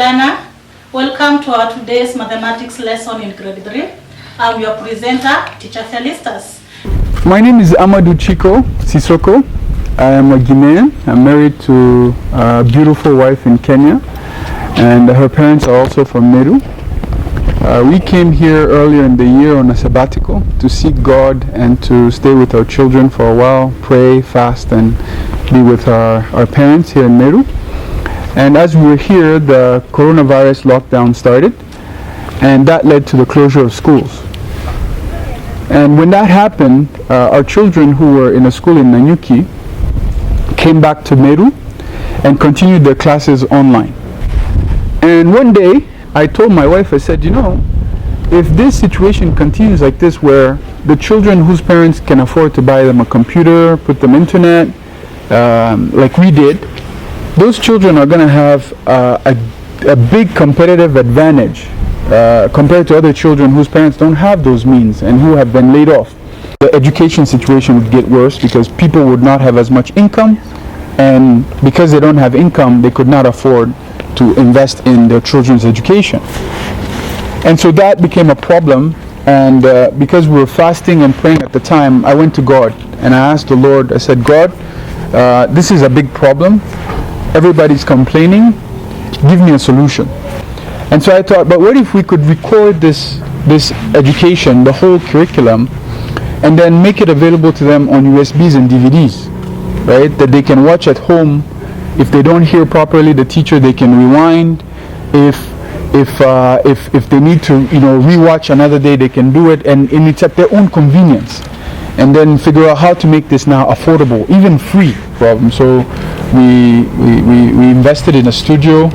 Vijana. Welcome to our today's mathematics lesson in grade 3. I'm your presenter, Teacher Felistas. My name is Amadou Chiko Sissoko. I am a Guinean. I'm married to a beautiful wife in Kenya, and her parents are also from Meru. We came here earlier in the year on a sabbatical to seek God and to stay with our children for a while, pray, fast, and be with our parents here in Meru. And as we were here, the coronavirus lockdown started, and that led to the closure of schools. And when that happened, our children who were in a school in Nanyuki came back to Meru and continued their classes online. And one day, I told my wife, I said, you know, if this situation continues like this, where the children whose parents can afford to buy them a computer, put them internet, like we did, those children are going to have a big competitive advantage compared to other children whose parents don't have those means and who have been laid off. The education situation would get worse because people would not have as much income, and because they don't have income, they could not afford to invest in their children's education. And so that became a problem, and because we were fasting and praying at the time, I went to God and I asked the Lord, I said, God, this is a big problem. Everybody's complaining. Give me a solution. And so I thought, but what if we could record this education, the whole curriculum, and then make it available to them on USBs and DVDs, right? That they can watch at home. If they don't hear properly the teacher, they can rewind. If they need to, rewatch another day, they can do it, and it's at their own convenience. And then figure out how to make this now affordable, even free for them. So we invested in a studio.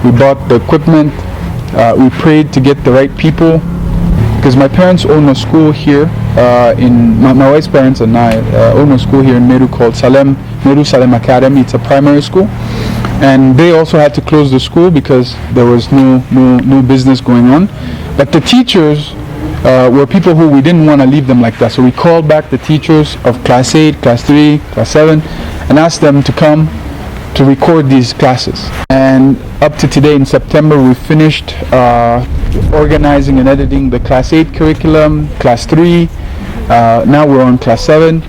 We bought the equipment. We prayed to get the right people, because my parents own a school here. My wife's parents and I own a school here in Meru called Meru Salem Academy. It's a primary school, and they also had to close the school because there was no business going on. But the teachers were people who we didn't want to leave them like that. So we called back the teachers of Class 8, Class 3, Class 7, and asked them to come to record these classes. And up to today in September, we finished organizing and editing the Class 8 curriculum, Class 3, now we're on Class 7,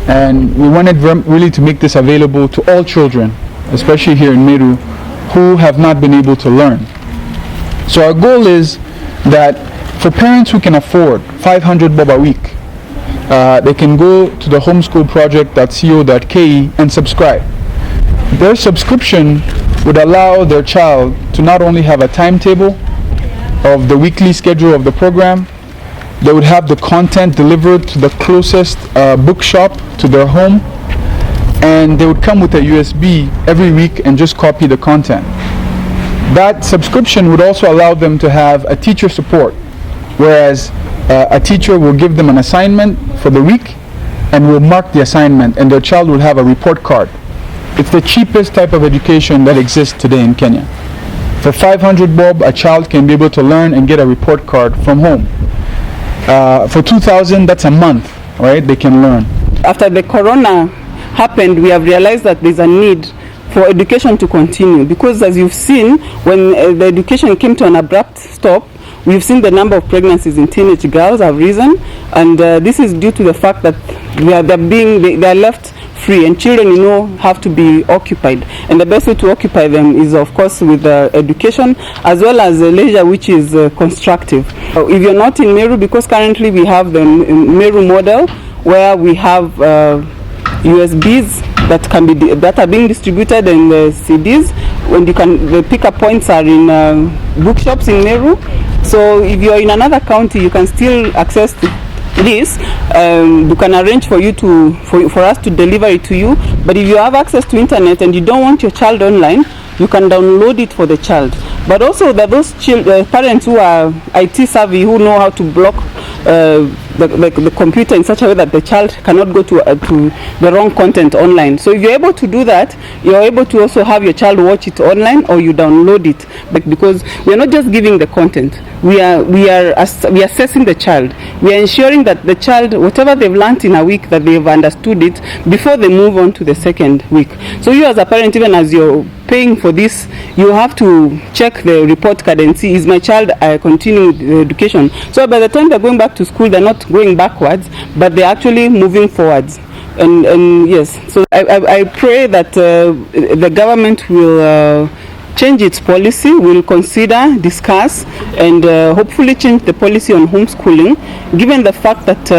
and we wanted really to make this available to all children, especially here in Meru, who have not been able to learn. So our goal is that for parents who can afford 500 bob a week, they can go to the homeschoolproject.co.ke and subscribe. Their subscription would allow their child to not only have a timetable of the weekly schedule of the program, they would have the content delivered to the closest bookshop to their home, and they would come with a USB every week and just copy the content. That subscription would also allow them to have a teacher support, whereas a teacher will give them an assignment for the week and will mark the assignment, and their child will have a report card. It's the cheapest type of education that exists today in Kenya. For 500 bob, a child can be able to learn and get a report card from home. For 2,000, that's a month, right? They can learn. After the corona happened, we have realized that there's a need for education to continue, because as you've seen, when the education came to an abrupt stop, we've seen the number of pregnancies in teenage girls have risen, and this is due to the fact that they are left free, and children, have to be occupied, and the best way to occupy them is, of course, with education as well as leisure, which is constructive. If you're not in Meru, because currently we have the Meru model where we have USBs that are being distributed in the CDs, when the pickup points are in bookshops in Meru. So if you're in another county, you can still access this. We can arrange for us to deliver it to you. But if you have access to internet and you don't want your child online, you can download it for the child. But also there are those parents who are IT savvy, who know how to block the computer in such a way that the child cannot go to the wrong content online. So if you're able to do that, you're able to also have your child watch it online, or you download it. But because we're not just giving the content, we are assessing the child. We are ensuring that the child, whatever they've learned in a week, that they've understood it before they move on to the second week. So you as a parent, even as you're paying for this you have to check the report card and see, is my child continuing the education? So by the time they're going back to school, they're not going backwards, but they're actually moving forwards. And yes, so I pray that the government will change its policy, will consider, discuss, and hopefully change the policy on homeschooling, given the fact that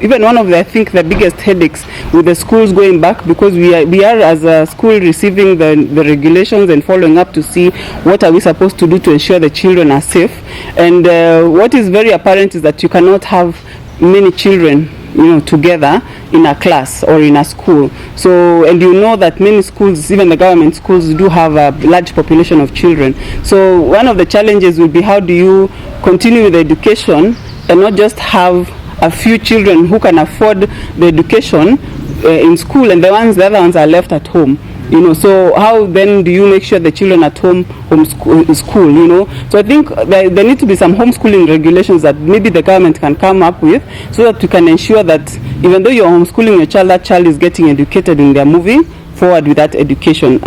even one of the, I think, the biggest headaches with the schools going back, because we are as a school receiving the regulations and following up to see what are we supposed to do to ensure the children are safe. And what is very apparent is that you cannot have many children, you know, together in a class or in a school. So, and you know that many schools, even the government schools, do have a large population of children. So one of the challenges will be, how do you continue with the education and not just have a few children who can afford the education in school, and the other ones are left at home. You know, so how then do you make sure the children at home school, you know? So I think there need to be some homeschooling regulations that maybe the government can come up with, so that we can ensure that even though you're homeschooling your child, that child is getting educated and they're moving forward with that education.